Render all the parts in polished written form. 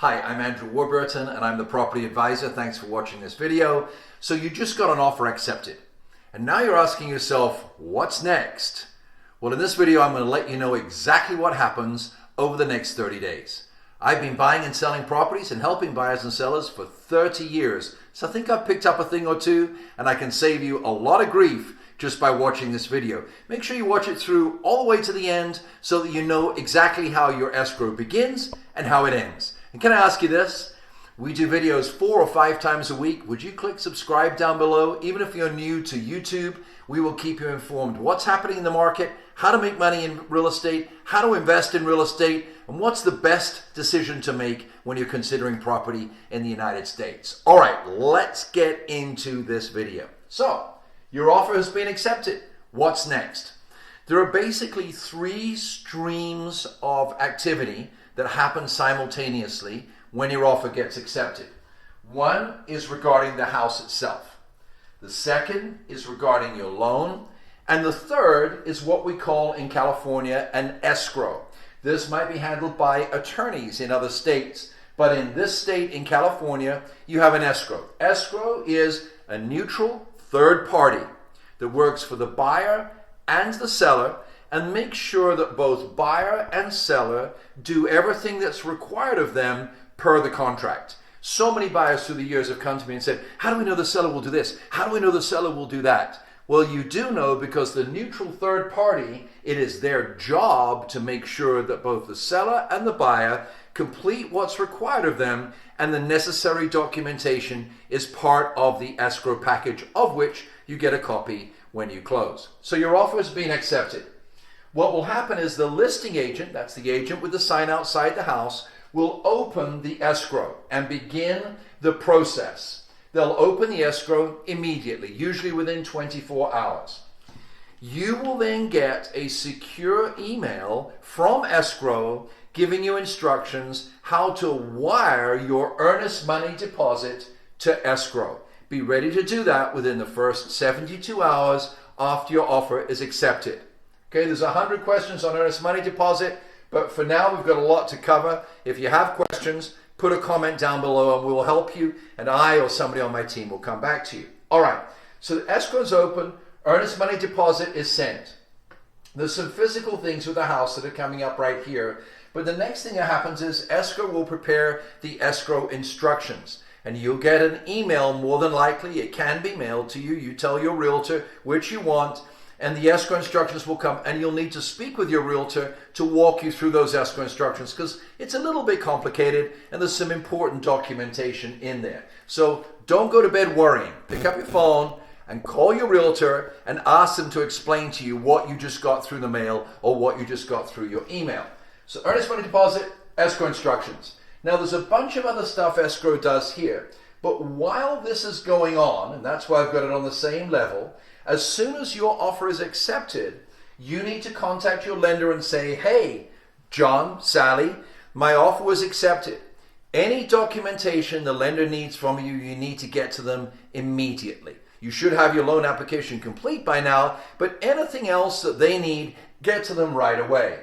Hi, I'm Andrew Warburton and I'm the property advisor. Thanks for watching this video. So you just got an offer accepted and now you're asking yourself, what's next? Well, in this video, I'm going to let you know exactly what happens over the next 30 days. I've been buying and selling properties and helping buyers and sellers for 30 years. So I think I've picked up a thing or two and I can save you a lot of grief just by watching this video. Make sure you watch it through all the way to the end so that you know exactly how your escrow begins and how it ends. And can I ask you this? We do videos 4 or 5 times a week. Would you click subscribe down below? Even if you're new to YouTube, we will keep you informed what's happening in the market, how to make money in real estate, how to invest in real estate, and what's the best decision to make when you're considering property in the United States. All right, let's get into this video. So, your offer has been accepted. What's next? There are basically 3 streams of activity that happen simultaneously when your offer gets accepted. One is regarding the house itself. The second is regarding your loan. And the third is what we call in California an escrow. This might be handled by attorneys in other states, but in this state, in California, you have an escrow. Escrow is a neutral third party that works for the buyer and the seller and make sure that both buyer and seller do everything that's required of them per the contract. So many buyers through the years have come to me and said, how do we know the seller will do this? How do we know the seller will do that? Well, you do know because the neutral third party, it is their job to make sure that both the seller and the buyer complete what's required of them, and the necessary documentation is part of the escrow package, of which you get a copy when you close. So your offer has been accepted. What will happen is the listing agent, that's the agent with the sign outside the house, will open the escrow and begin the process. They'll open the escrow immediately, usually within 24 hours. You will then get a secure email from escrow giving you instructions how to wire your earnest money deposit to escrow. Be ready to do that within the first 72 hours after your offer is accepted. Okay, there's 100 questions on earnest money deposit, but for now we've got a lot to cover. If you have questions, put a comment down below and we will help you, and I or somebody on my team will come back to you. All right, so the escrow is open, earnest money deposit is sent. There's some physical things with the house that are coming up right here, but the next thing that happens is escrow will prepare the escrow instructions. And you'll get an email, more than likely, it can be mailed to you. You tell your realtor which you want, and the escrow instructions will come, and you'll need to speak with your realtor to walk you through those escrow instructions because it's a little bit complicated and there's some important documentation in there. So don't go to bed worrying. Pick up your phone and call your realtor and ask them to explain to you what you just got through the mail or what you just got through your email. So earnest money deposit, escrow instructions. Now there's a bunch of other stuff escrow does here, but while this is going on, and that's why I've got it on the same level, as soon as your offer is accepted, you need to contact your lender and say, hey, John, Sally, my offer was accepted. Any documentation the lender needs from you, you need to get to them immediately. You should have your loan application complete by now, but anything else that they need, get to them right away.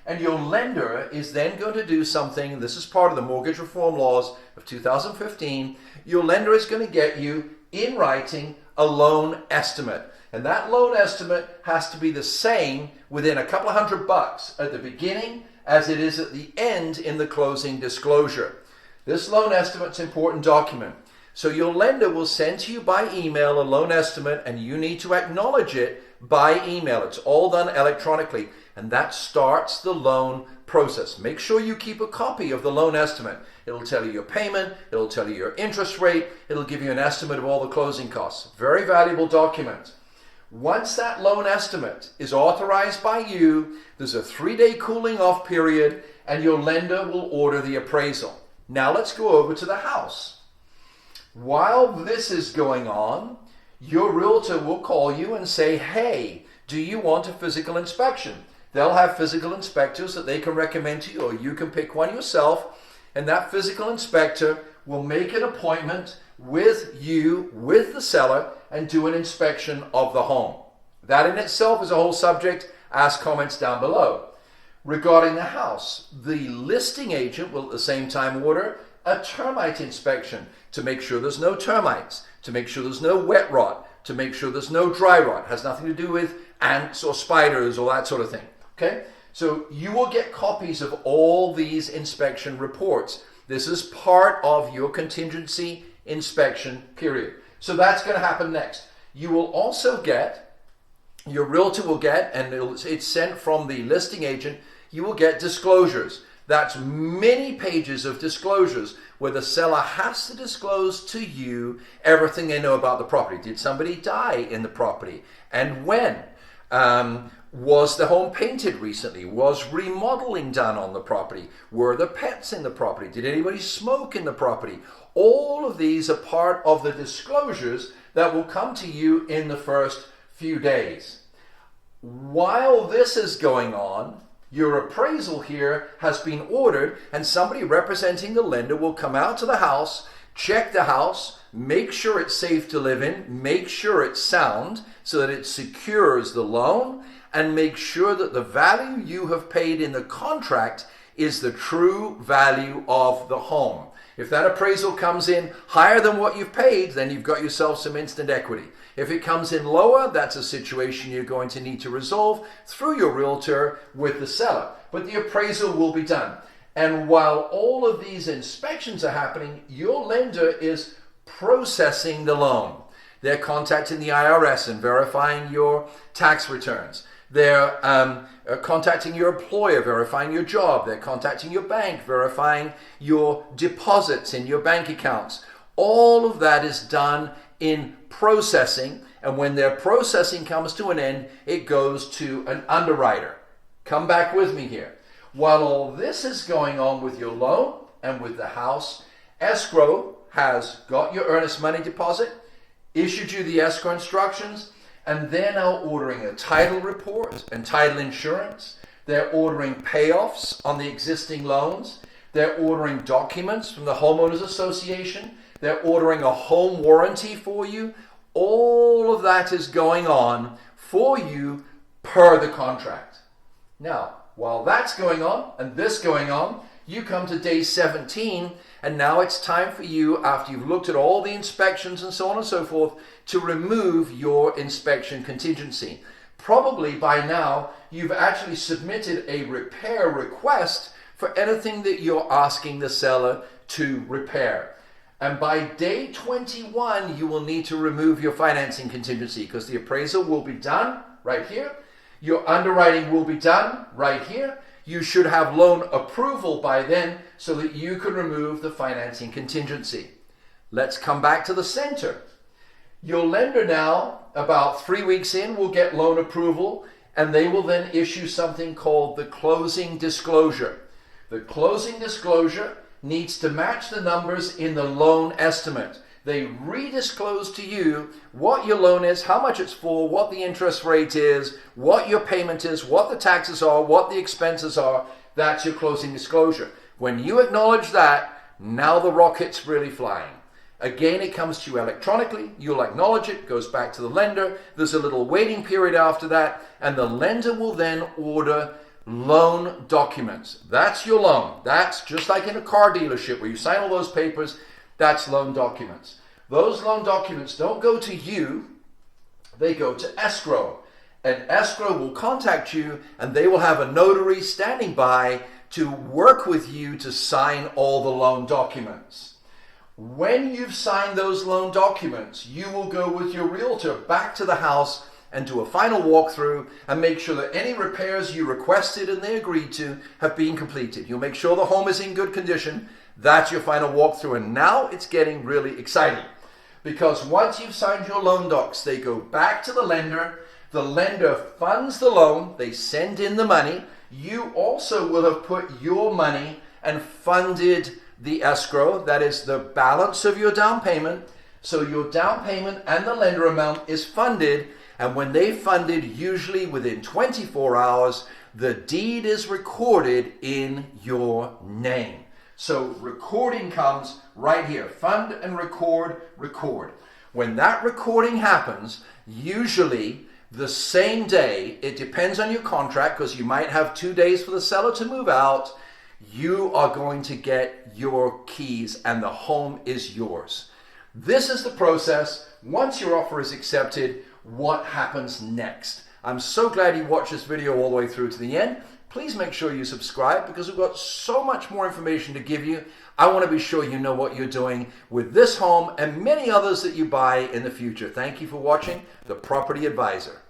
And your lender is then going to do something, this is part of the mortgage reform laws of 2015, your lender is going to get you in writing a loan estimate. And that loan estimate has to be the same within a couple of $100 at the beginning as it is at the end in the closing disclosure. This loan estimate's an important document. So your lender will send to you by email a loan estimate and you need to acknowledge it by email. It's all done electronically and that starts the loan process. Make sure you keep a copy of the loan estimate. It'll tell you your payment, it'll tell you your interest rate, it'll give you an estimate of all the closing costs. Very valuable document. Once that loan estimate is authorized by you, there's a 3-day cooling off period and your lender will order the appraisal. Now let's go over to the house. While this is going on, your realtor will call you and say, hey, do you want a physical inspection? They'll have physical inspectors that they can recommend to you, or you can pick one yourself, and that physical inspector will make an appointment with you, with the seller, and do an inspection of the home. That in itself is a whole subject. Ask comments down below. Regarding the house, the listing agent will at the same time order a termite inspection to make sure there's no termites, to make sure there's no wet rot, to make sure there's no dry rot. It has nothing to do with ants or spiders or that sort of thing. Okay? So you will get copies of all these inspection reports. This is part of your contingency inspection period. So that's going to happen next. You will also get, your realtor will get, and it's sent from the listing agent, you will get disclosures. That's many pages of disclosures where the seller has to disclose to you everything they know about the property. Did somebody die in the property? And when? Was the home painted recently? Was remodeling done on the property? Were there pets in the property? Did anybody smoke in the property? All of these are part of the disclosures that will come to you in the first few days. While this is going on, your appraisal here has been ordered, and somebody representing the lender will come out to the house, check the house, make sure it's safe to live in, make sure it's sound so that it secures the loan, and make sure that the value you have paid in the contract is the true value of the home. If that appraisal comes in higher than what you've paid, then you've got yourself some instant equity. If it comes in lower, that's a situation you're going to need to resolve through your realtor with the seller. But the appraisal will be done. And while all of these inspections are happening, your lender is processing the loan. They're contacting the IRS and verifying your tax returns. They're contacting your employer, verifying your job. They're contacting your bank, verifying your deposits in your bank accounts. All of that is done in processing, and when their processing comes to an end, it goes to an underwriter. Come back with me here. While all this is going on with your loan and with the house, escrow has got your earnest money deposit, issued you the escrow instructions, and they're now ordering a title report and title insurance. They're ordering payoffs on the existing loans. They're ordering documents from the homeowners association. They're ordering a home warranty for you. All of that is going on for you per the contract. Now, while that's going on and this going on, you come to day 17, and now it's time for you, after you've looked at all the inspections and so on and so forth, to remove your inspection contingency. Probably by now, you've actually submitted a repair request for anything that you're asking the seller to repair. And by day 21, you will need to remove your financing contingency because the appraisal will be done right here. Your underwriting will be done right here. You should have loan approval by then so that you can remove the financing contingency. Let's come back to the center. Your lender now, about 3 weeks in, will get loan approval, and they will then issue something called the closing disclosure. The closing disclosure needs to match the numbers in the loan estimate. They redisclose to you what your loan is, how much it's for, what the interest rate is, what your payment is, what the taxes are, what the expenses are. That's your closing disclosure. When you acknowledge that, now the rocket's really flying. Again, it comes to you electronically. You'll acknowledge it, goes back to the lender. There's a little waiting period after that, and the lender will then order loan documents. That's your loan. That's just like in a car dealership where you sign all those papers. That's loan documents. Those loan documents don't go to you. They go to escrow. And escrow will contact you, and they will have a notary standing by to work with you to sign all the loan documents. When you've signed those loan documents, you will go with your realtor back to the house and do a final walkthrough and make sure that any repairs you requested and they agreed to have been completed. You'll make sure the home is in good condition. That's your final walkthrough. And now it's getting really exciting because once you've signed your loan docs, they go back to the lender. The lender funds the loan. They send in the money. You also will have put your money and funded the escrow. That is the balance of your down payment. So your down payment and the lender amount is funded. And when they funded, usually within 24 hours, the deed is recorded in your name. So recording comes right here. Fund and record, record. When that recording happens, usually the same day, it depends on your contract because you might have 2 days for the seller to move out, you are going to get your keys and the home is yours. This is the process. Once your offer is accepted, what happens next? I'm so glad you watched this video all the way through to the end. Please make sure you subscribe because we've got so much more information to give you. I want to be sure you know what you're doing with this home and many others that you buy in the future. Thank you for watching The Property Advisor.